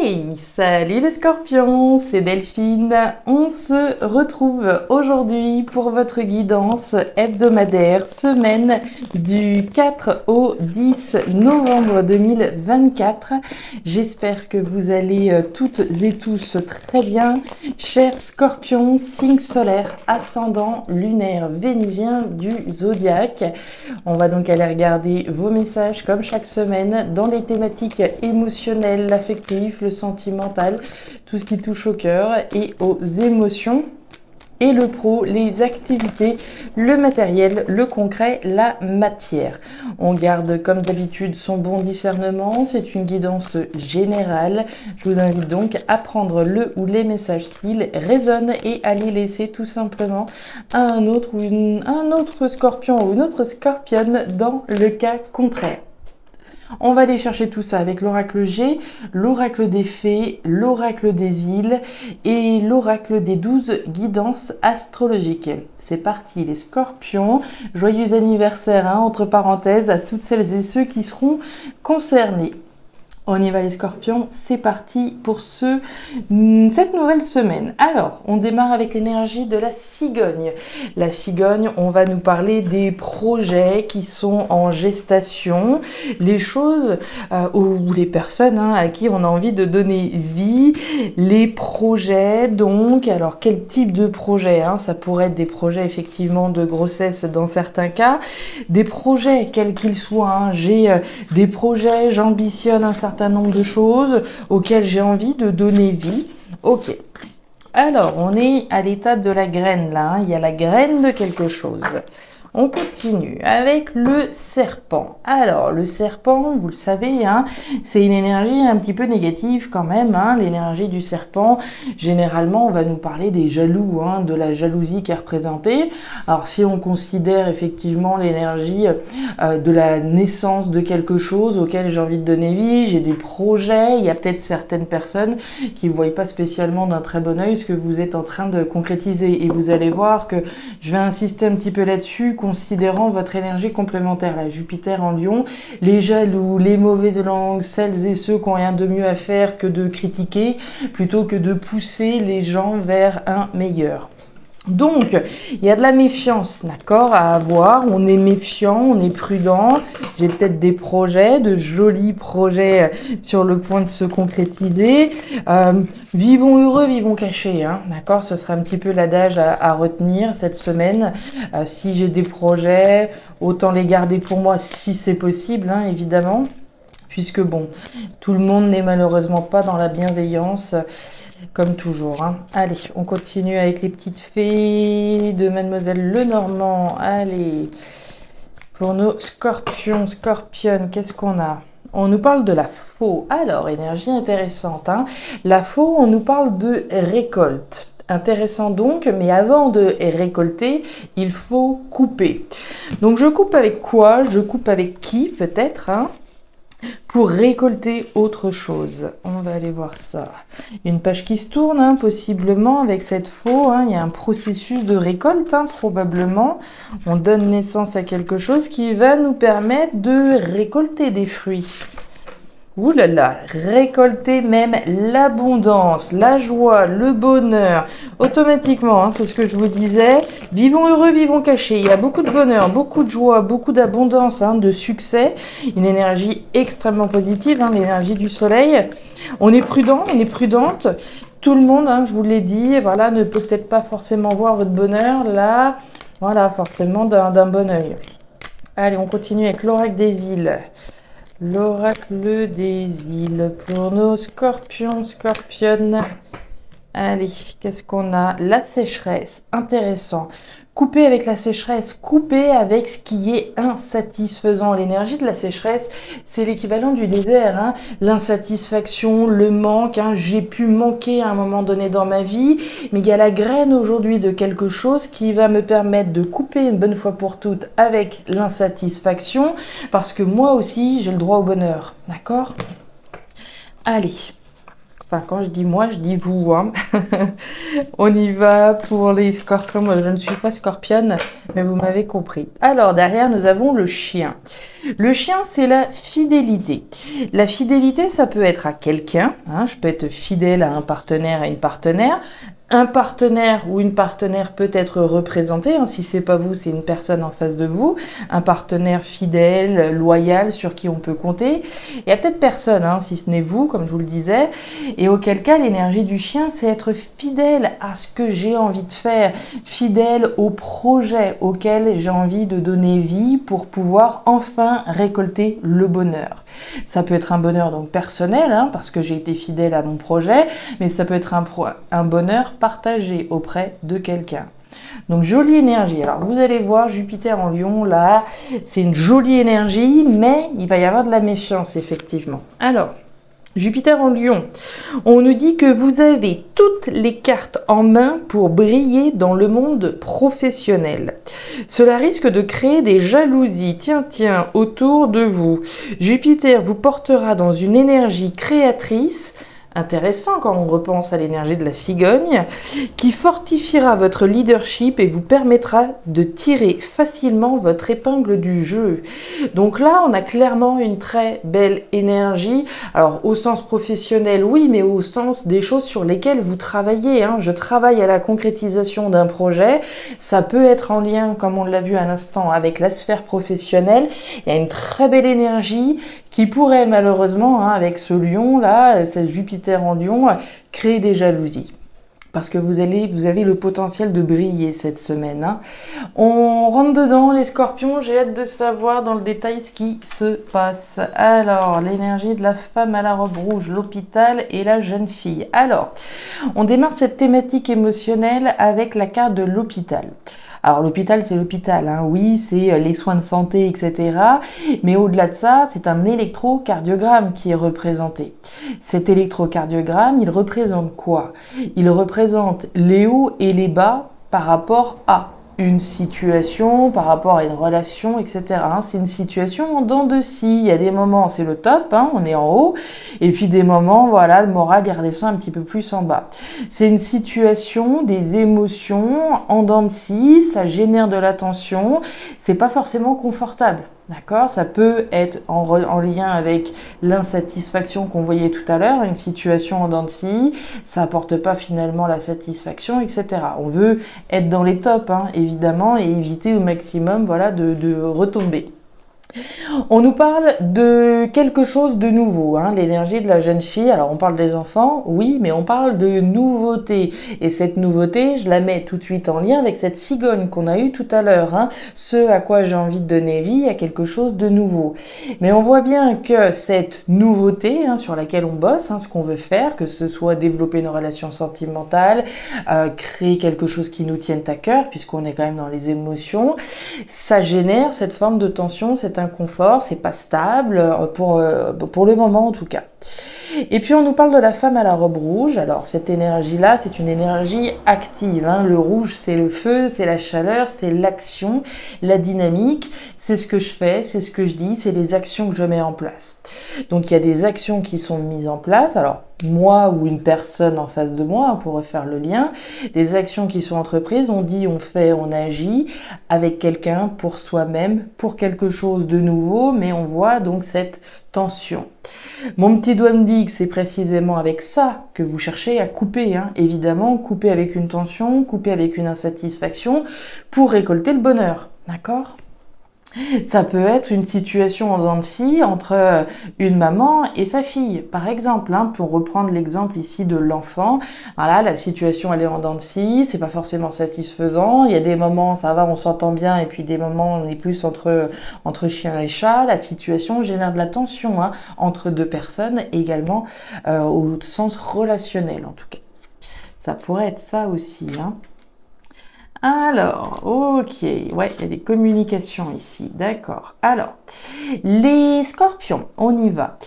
Hey, salut les scorpions, c'est Delphine. On se retrouve aujourd'hui pour votre guidance hebdomadaire, semaine du 4 au 10 novembre 2024. J'espère que vous allez toutes et tous très bien. Chers scorpions, signe solaire, ascendant lunaire vénusien du zodiaque. On va donc aller regarder vos messages comme chaque semaine dans les thématiques émotionnelles, l'affectif, le sentimental, tout ce qui touche au cœur et aux émotions, et le pro, les activités, le matériel, le concret, la matière. On garde comme d'habitude son bon discernement, c'est une guidance générale. Je vous invite donc à prendre le ou les messages s'ils résonnent et à les laisser tout simplement à un autre scorpion ou une autre scorpionne dans le cas contraire. On va aller chercher tout ça avec l'oracle G, l'oracle des fées, l'oracle des îles et l'oracle des 12 guidances astrologiques. C'est parti les scorpions, joyeux anniversaire entre parenthèses à toutes celles et ceux qui seront concernés. On y va les scorpions, c'est parti pour cette nouvelle semaine. Alors, on démarre avec l'énergie de la cigogne. La cigogne, on va nous parler des projets qui sont en gestation, les choses ou les personnes à qui on a envie de donner vie, les projets donc. Alors, quel type de projet ça pourrait être des projets effectivement de grossesse dans certains cas, des projets quels qu'ils soient. J'ai des projets, j'ambitionne un certain nombre de choses auxquelles j'ai envie de donner vie. Ok. Alors, on est à l'étape de la graine là. Il y a la graine de quelque chose. On continue avec le serpent. Alors, le serpent, vous le savez, c'est une énergie un petit peu négative quand même. L'énergie du serpent, généralement, on va nous parler des jaloux, de la jalousie qui est représentée. Alors, si on considère effectivement l'énergie de la naissance de quelque chose auquel j'ai envie de donner vie, j'ai des projets, il y a peut-être certaines personnes qui ne voient pas spécialement d'un très bon œil ce que vous êtes en train de concrétiser. Et vous allez voir que je vais insister un petit peu là-dessus, considérant votre énergie complémentaire, la Jupiter en Lion, les jaloux, les mauvaises langues, celles et ceux qui n'ont rien de mieux à faire que de critiquer, plutôt que de pousser les gens vers un meilleur. Donc, il y a de la méfiance, d'accord, à avoir. On est méfiant, on est prudent. J'ai peut-être des projets, de jolis projets sur le point de se concrétiser. Vivons heureux, vivons cachés, d'accord. Ce sera un petit peu l'adage à retenir cette semaine. Si j'ai des projets, autant les garder pour moi si c'est possible, évidemment. Puisque bon, tout le monde n'est malheureusement pas dans la bienveillance. Comme toujours. Allez, on continue avec les petites fées de Mademoiselle Lenormand. Allez, pour nos scorpions, scorpionnes, qu'est-ce qu'on a? On nous parle de la faux. Alors, énergie intéressante. La faux, on nous parle de récolte. Intéressant donc, mais avant de récolter, il faut couper. Donc, je coupe avec quoi? Je coupe avec qui, peut-être, pour récolter autre chose. On va aller voir ça. Une page qui se tourne, possiblement, avec cette faux. Il y a un processus de récolte, probablement. On donne naissance à quelque chose qui va nous permettre de récolter des fruits. Ouh là là, récolter même l'abondance, la joie, le bonheur, automatiquement, c'est ce que je vous disais. Vivons heureux, vivons cachés. Il y a beaucoup de bonheur, beaucoup de joie, beaucoup d'abondance, de succès. Une énergie extrêmement positive, l'énergie du soleil. On est prudent, on est prudente. Tout le monde, je vous l'ai dit, voilà, ne peut peut-être pas forcément voir votre bonheur là, voilà, forcément d'un bon œil. Allez, on continue avec l'oracle des îles. L'oracle des îles pour nos scorpions, scorpionnes. Allez, qu'est-ce qu'on a? La sécheresse, intéressant. Couper avec la sécheresse, couper avec ce qui est insatisfaisant. L'énergie de la sécheresse, c'est l'équivalent du désert. L'insatisfaction, le manque. J'ai pu manquer à un moment donné dans ma vie, mais il y a la graine aujourd'hui de quelque chose qui va me permettre de couper une bonne fois pour toutes avec l'insatisfaction, parce que moi aussi, j'ai le droit au bonheur. D'accord? Allez. Enfin, quand je dis moi, je dis vous, hein. On y va pour les scorpions. Moi, je ne suis pas scorpionne, mais vous m'avez compris. Alors, derrière, nous avons le chien. Le chien, c'est la fidélité. La fidélité, ça peut être à quelqu'un, hein. Je peux être fidèle à un partenaire, à une partenaire. Un partenaire ou une partenaire peut être représenté, hein. Si c'est pas vous, c'est une personne en face de vous. Un partenaire fidèle, loyal, sur qui on peut compter. Il y a peut-être personne, hein, si ce n'est vous, comme je vous le disais. Et auquel cas, l'énergie du chien, c'est être fidèle à ce que j'ai envie de faire, fidèle au projet auquel j'ai envie de donner vie pour pouvoir enfin récolter le bonheur. Ça peut être un bonheur donc personnel, hein, parce que j'ai été fidèle à mon projet, mais ça peut être un bonheur partagé auprès de quelqu'un. Donc jolie énergie. Alors vous allez voir Jupiter en Lion là, c'est une jolie énergie, mais il va y avoir de la méfiance effectivement. Alors Jupiter en Lion, on nous dit que vous avez toutes les cartes en main pour briller dans le monde professionnel. Cela risque de créer des jalousies, tiens, autour de vous. Jupiter vous portera dans une énergie créatrice, intéressant quand on repense à l'énergie de la cigogne, qui fortifiera votre leadership et vous permettra de tirer facilement votre épingle du jeu. Donc là, on a clairement une très belle énergie. Alors, au sens professionnel, oui, mais au sens des choses sur lesquelles vous travaillez, hein. Je travaille à la concrétisation d'un projet. Ça peut être en lien, comme on l'a vu à l'instant, avec la sphère professionnelle. Il y a une très belle énergie qui pourrait malheureusement, hein, avec ce lion là, cette Jupiter en Lion, créer des jalousies. Parce que vous avez le potentiel de briller cette semaine, hein. On rentre dedans, les scorpions, j'ai hâte de savoir dans le détail ce qui se passe. Alors, l'énergie de la femme à la robe rouge, l'hôpital et la jeune fille. Alors, on démarre cette thématique émotionnelle avec la carte de l'hôpital. Alors l'hôpital, c'est l'hôpital, hein. Oui, c'est les soins de santé, etc. Mais au-delà de ça, c'est un électrocardiogramme qui est représenté. Cet électrocardiogramme, il représente quoi? Il représente les hauts et les bas par rapport à une situation, par rapport à une relation, etc. C'est une situation en dents de scie. Il y a des moments, c'est le top, hein, on est en haut, et puis des moments, voilà, le moral, il redescend un petit peu plus en bas. C'est une situation, des émotions en dents de scie, ça génère de la tension, c'est pas forcément confortable. D'accord? Ça peut être en lien avec l'insatisfaction qu'on voyait tout à l'heure, une situation en dents de scie, ça apporte pas finalement la satisfaction, etc. On veut être dans les tops, hein, évidemment, et éviter au maximum, voilà, de retomber. On nous parle de quelque chose de nouveau, hein, l'énergie de la jeune fille. Alors on parle des enfants, oui, mais on parle de nouveauté. Et cette nouveauté, je la mets tout de suite en lien avec cette cigogne qu'on a eue tout à l'heure, hein. Ce à quoi j'ai envie de donner vie à quelque chose de nouveau. Mais on voit bien que cette nouveauté, hein, sur laquelle on bosse, hein, ce qu'on veut faire, que ce soit développer une relation sentimentale, créer quelque chose qui nous tienne à cœur, puisqu'on est quand même dans les émotions, ça génère cette forme de tension, cet inconfort, c'est pas stable, pour le moment en tout cas. Et puis on nous parle de la femme à la robe rouge. Alors cette énergie-là, c'est une énergie active, hein. Le rouge, c'est le feu, c'est la chaleur, c'est l'action, la dynamique, c'est ce que je fais, c'est ce que je dis, c'est les actions que je mets en place. Donc il y a des actions qui sont mises en place, alors moi ou une personne en face de moi, hein, pour refaire le lien, des actions qui sont entreprises, on dit, on fait, on agit avec quelqu'un, pour soi-même, pour quelque chose de nouveau, mais on voit donc cette tension. Mon petit doigt me dit que c'est précisément avec ça que vous cherchez à couper, hein. Évidemment, couper avec une tension, couper avec une insatisfaction pour récolter le bonheur, d'accord? Ça peut être une situation en dents de scie entre une maman et sa fille, par exemple, hein, pour reprendre l'exemple ici de l'enfant. Voilà, la situation elle est en dents de scie, c'est pas forcément satisfaisant. Il y a des moments ça va, on s'entend bien, et puis des moments on est plus entre chien et chat. La situation génère de la tension, hein, entre deux personnes, également au sens relationnel en tout cas. Ça pourrait être ça aussi, hein. Alors, ok, ouais, il y a des communications ici, d'accord. Alors, les scorpions, on y va.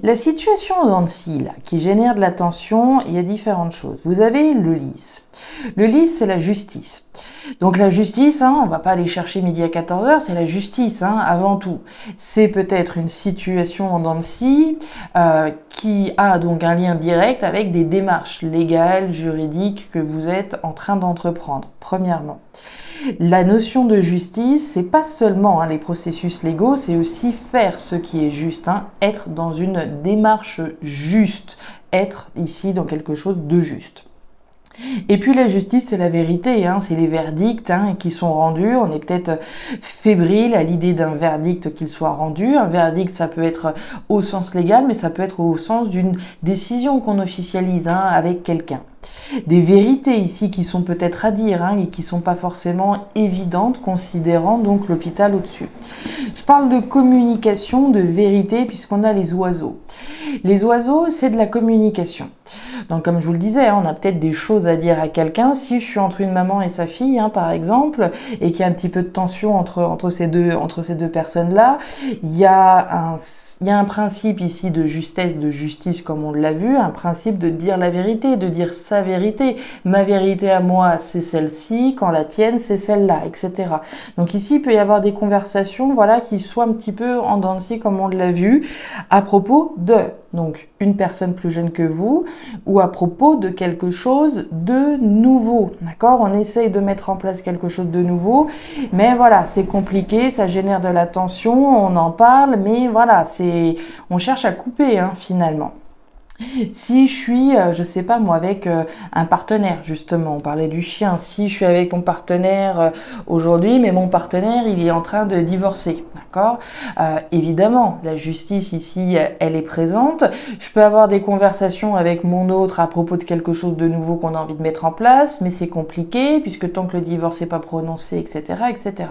La situation en dents de scie, là, qui génère de la tension, il y a différentes choses. Vous avez le lys. Le lys, c'est la justice. Donc la justice, hein, on va pas aller chercher midi à 14h, c'est la justice, hein, avant tout. C'est peut-être une situation en dents de scie qui a donc un lien direct avec des démarches légales, juridiques que vous êtes en train d'entreprendre, premièrement. La notion de justice, c'est pas seulement les processus légaux, c'est aussi faire ce qui est juste, être dans une démarche juste, être ici dans quelque chose de juste. Et puis la justice, c'est la vérité, c'est les verdicts qui sont rendus. On est peut-être fébrile à l'idée d'un verdict qu'il soit rendu. Un verdict, ça peut être au sens légal, mais ça peut être au sens d'une décision qu'on officialise avec quelqu'un. Des vérités ici qui sont peut-être à dire et qui sont pas forcément évidentes, considérant donc l'hôpital au-dessus. Je parle de communication, de vérité, puisqu'on a les oiseaux. Les oiseaux, c'est de la communication. Donc comme je vous le disais, on a peut-être des choses à dire à quelqu'un. Si je suis entre une maman et sa fille, par exemple, et qu'il y a un petit peu de tension entre ces deux personnes-là, il y a un principe ici de justesse, de justice, comme on l'a vu, un principe de dire la vérité, de dire sa vérité. Ma vérité à moi, c'est celle-ci, quand la tienne, c'est celle-là, etc. Donc ici, il peut y avoir des conversations, qui soient un petit peu en dents de scie, comme on l'a vu, à propos de donc une personne plus jeune que vous ou à propos de quelque chose de nouveau, d'accord? On essaye de mettre en place quelque chose de nouveau, mais voilà, c'est compliqué, ça génère de la tension, on en parle, mais voilà, on cherche à couper finalement. Si je suis, je sais pas moi, avec un partenaire, justement, on parlait du chien, si je suis avec mon partenaire aujourd'hui, mais mon partenaire, il est en train de divorcer, d'accord? Évidemment, la justice ici, elle est présente. Je peux avoir des conversations avec mon autre à propos de quelque chose de nouveau qu'on a envie de mettre en place, mais c'est compliqué, puisque tant que le divorce n'est pas prononcé, etc., etc.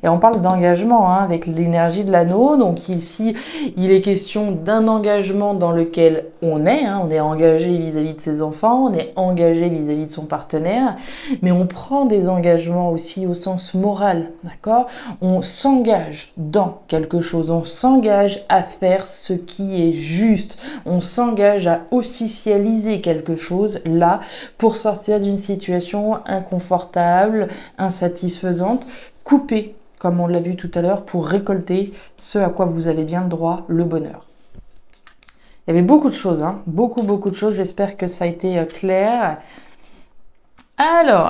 Et on parle d'engagement avec l'énergie de l'anneau. Donc ici, il est question d'un engagement dans lequel on est engagé vis-à-vis de ses enfants, on est engagé vis-à-vis de son partenaire, mais on prend des engagements aussi au sens moral, d'accord? On s'engage dans quelque chose, on s'engage à faire ce qui est juste, on s'engage à officialiser quelque chose là pour sortir d'une situation inconfortable, insatisfaisante, couper, comme on l'a vu tout à l'heure, pour récolter ce à quoi vous avez bien le droit, le bonheur. Il y avait beaucoup de choses, beaucoup de choses, j'espère que ça a été clair. Alors,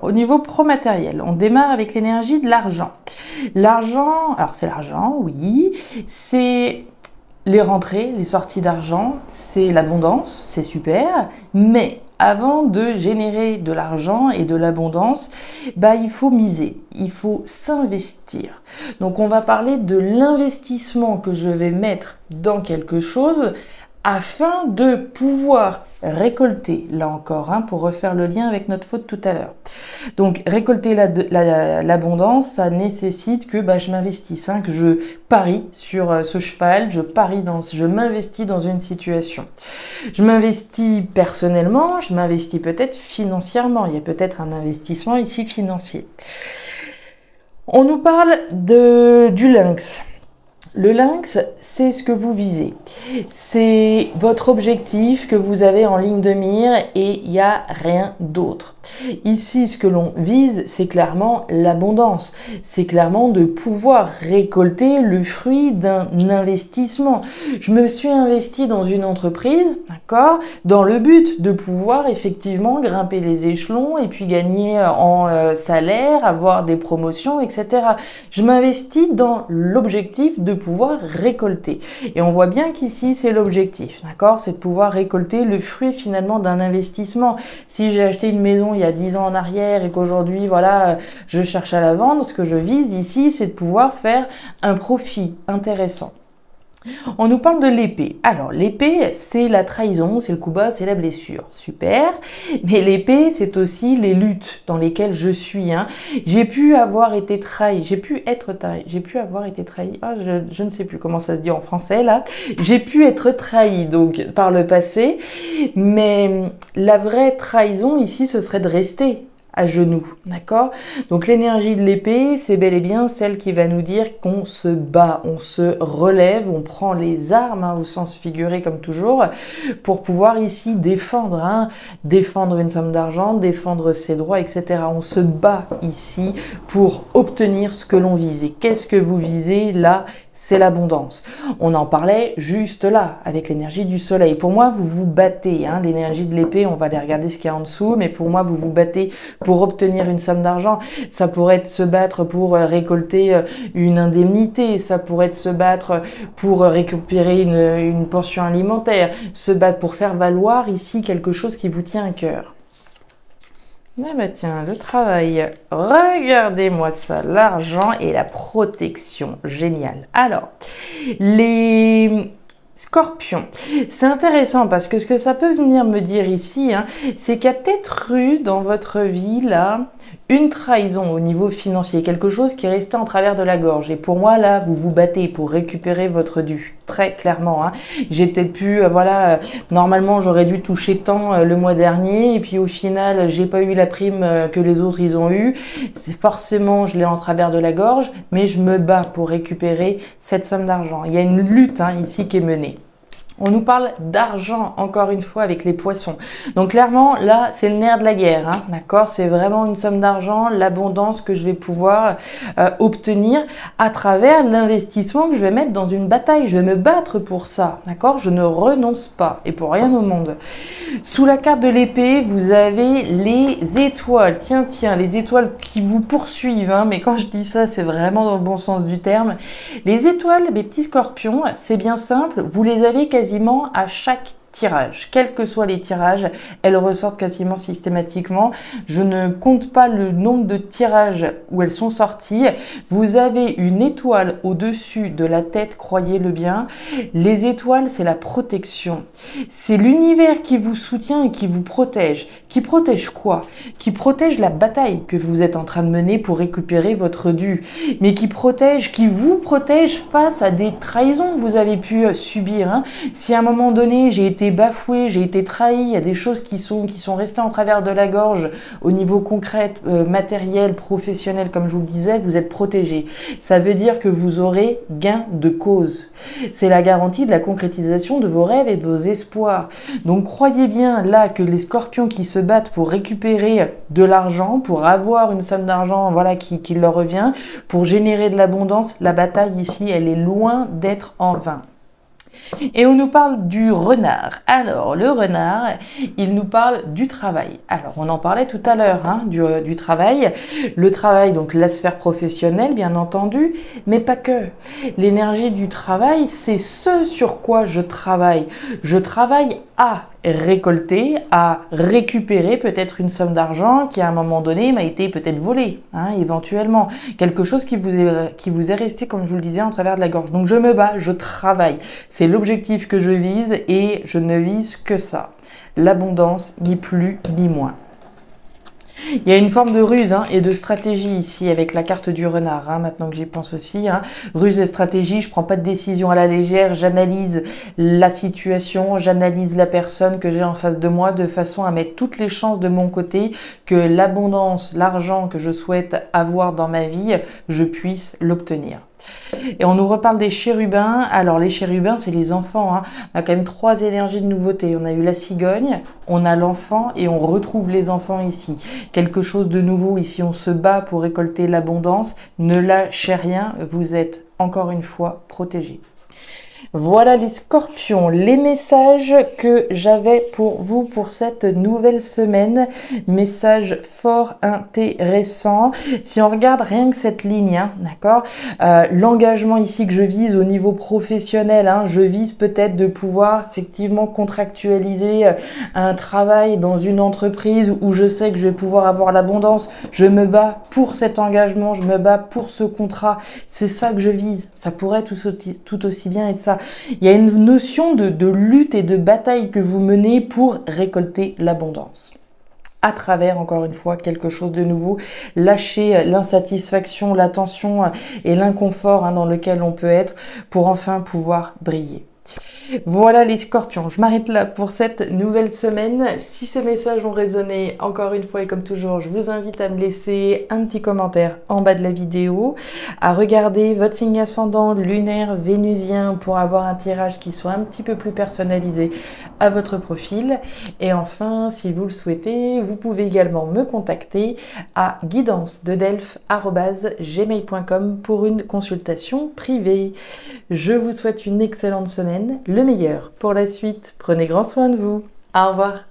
au niveau pro-matériel, on démarre avec l'énergie de l'argent. L'argent, alors c'est l'argent, oui, c'est les rentrées, les sorties d'argent, c'est l'abondance, c'est super, mais avant de générer de l'argent et de l'abondance, il faut miser, il faut s'investir. Donc on va parler de l'investissement que je vais mettre dans quelque chose afin de pouvoir récolter, là encore, pour refaire le lien avec notre faute tout à l'heure. Donc récolter l'abondance, ça nécessite que je m'investisse, que je parie sur ce cheval, je m'investis dans une situation. Je m'investis personnellement, je m'investis peut-être financièrement, il y a peut-être un investissement ici financier. On nous parle du lynx. Le lynx, c'est ce que vous visez. C'est votre objectif que vous avez en ligne de mire et il n'y a rien d'autre. Ici, ce que l'on vise, c'est clairement l'abondance. C'est clairement de pouvoir récolter le fruit d'un investissement. Je me suis investi dans une entreprise, d'accord, dans le but de pouvoir effectivement grimper les échelons et puis gagner en salaire, avoir des promotions, etc. Je m'investis dans l'objectif de pouvoir récolter. Et on voit bien qu'ici, c'est l'objectif, d'accord? C'est de pouvoir récolter le fruit finalement d'un investissement. Si j'ai acheté une maison il y a 10 ans en arrière et qu'aujourd'hui, voilà, je cherche à la vendre, ce que je vise ici, c'est de pouvoir faire un profit intéressant. On nous parle de l'épée. Alors, l'épée, c'est la trahison, c'est le coup bas, c'est la blessure. Super. Mais l'épée, c'est aussi les luttes dans lesquelles je suis. J'ai pu avoir été trahi. J'ai pu avoir été trahi. Je ne sais plus comment ça se dit en français, là. J'ai pu être trahi, donc, par le passé. Mais la vraie trahison, ici, ce serait de rester à genoux, d'accord? Donc l'énergie de l'épée, c'est bel et bien celle qui va nous dire qu'on se bat, on se relève, on prend les armes au sens figuré comme toujours, pour pouvoir ici défendre, défendre une somme d'argent, défendre ses droits, etc. On se bat ici pour obtenir ce que l'on vise. Et qu'est-ce que vous visez là? c'est l'abondance. On en parlait juste là, avec l'énergie du soleil. Pour moi, vous vous battez. Hein, l'énergie de l'épée, on va aller regarder ce qu'il y a en dessous, mais pour moi, vous vous battez pour obtenir une somme d'argent. Ça pourrait être se battre pour récolter une indemnité, ça pourrait être se battre pour récupérer une pension alimentaire, se battre pour faire valoir ici quelque chose qui vous tient à cœur. Ah bah tiens, le travail, regardez-moi ça, l'argent et la protection, génial. Alors, les Scorpions, c'est intéressant parce que ce que ça peut venir me dire ici, hein, c'est qu'il y a peut-être eu dans votre vie là une trahison au niveau financier, quelque chose qui est resté en travers de la gorge. Et pour moi là, vous vous battez pour récupérer votre dû, très clairement. Hein. J'ai peut-être pu, voilà, normalement j'aurais dû toucher tant le mois dernier et puis au final j'ai pas eu la prime que les autres ils ont eu. C'est forcément, je l'ai en travers de la gorge, mais je me bats pour récupérer cette somme d'argent. Il y a une lutte hein, ici qui est menée. On nous parle d'argent, encore une fois, avec les poissons. Donc clairement, là, c'est le nerf de la guerre, hein, d'accord? C'est vraiment une somme d'argent, l'abondance que je vais pouvoir obtenir à travers l'investissement que je vais mettre dans une bataille. Je vais me battre pour ça, d'accord? Je ne renonce pas, et pour rien au monde. Sous la carte de l'épée, vous avez les étoiles. Tiens, les étoiles qui vous poursuivent, hein, mais quand je dis ça, c'est vraiment dans le bon sens du terme. Les étoiles, mes petits scorpions, c'est bien simple, vous les avez quasiment à chaque tirage. Quels que soient les tirages, elles ressortent quasiment systématiquement. Je ne compte pas le nombre de tirages où elles sont sorties. Vous avez une étoile au-dessus de la tête, croyez-le bien. Les étoiles, c'est la protection. C'est l'univers qui vous soutient et qui vous protège. Qui protège quoi? Qui protège la bataille que vous êtes en train de mener pour récupérer votre dû. Mais qui vous protège face à des trahisons que vous avez pu subir. Hein. Si à un moment donné, j'ai été bafoué, j'ai été trahi, il y a des choses qui sont restées en travers de la gorge au niveau concret, matériel, professionnel, comme je vous le disais, vous êtes protégé. Ça veut dire que vous aurez gain de cause. C'est la garantie de la concrétisation de vos rêves et de vos espoirs. Donc croyez bien là que les scorpions qui se battent pour récupérer de l'argent, pour avoir une somme d'argent voilà, qui leur revient, pour générer de l'abondance, la bataille ici, elle est loin d'être en vain. Et on nous parle du renard. Alors, le renard, il nous parle du travail. Alors, on en parlait tout à l'heure, hein, du travail. Le travail, donc la sphère professionnelle, bien entendu, mais pas que. L'énergie du travail, c'est ce sur quoi je travaille. Je travaille à récolter, à récupérer peut-être une somme d'argent qui à un moment donné m'a été peut-être volée, hein, éventuellement. Quelque chose qui vous est resté, comme je vous le disais, en travers de la gorge. Donc je me bats, je travaille. C'est l'objectif que je vise et je ne vise que ça. L'abondance, ni plus ni moins. Il y a une forme de ruse hein, et de stratégie ici avec la carte du renard, hein, maintenant que j'y pense aussi. Hein. Ruse et stratégie, je ne prends pas de décision à la légère, j'analyse la situation, j'analyse la personne que j'ai en face de moi de façon à mettre toutes les chances de mon côté que l'abondance, l'argent que je souhaite avoir dans ma vie, je puisse l'obtenir. Et on nous reparle des chérubins. Alors les chérubins, c'est les enfants. Hein. On a quand même 3 énergies de nouveauté. On a eu la cigogne, on a l'enfant et on retrouve les enfants ici. Quelque chose de nouveau ici. On se bat pour récolter l'abondance. Ne lâchez rien. Vous êtes encore une fois protégés. Voilà les scorpions, les messages que j'avais pour vous pour cette nouvelle semaine. Message fort intéressant. Si on regarde rien que cette ligne, hein, d'accord, l'engagement ici que je vise au niveau professionnel, hein, je vise peut-être de pouvoir effectivement contractualiser un travail dans une entreprise où je sais que je vais pouvoir avoir l'abondance. Je me bats pour cet engagement, je me bats pour ce contrat. C'est ça que je vise. Ça pourrait tout aussi bien être ça. Il y a une notion de lutte et de bataille que vous menez pour récolter l'abondance. À travers, encore une fois, quelque chose de nouveau, lâcher l'insatisfaction, la tension et l'inconfort hein, dans lequel on peut être pour enfin pouvoir briller. Voilà les scorpions, je m'arrête là pour cette nouvelle semaine. Si ces messages ont résonné, encore une fois et comme toujours, je vous invite à me laisser un petit commentaire en bas de la vidéo, à regarder votre signe ascendant lunaire vénusien pour avoir un tirage qui soit un petit peu plus personnalisé à votre profil. Et enfin, si vous le souhaitez, vous pouvez également me contacter à guidancededelphes@gmail.com pour une consultation privée. Je vous souhaite une excellente semaine, le meilleur pour la suite. Prenez grand soin de vous. Au revoir.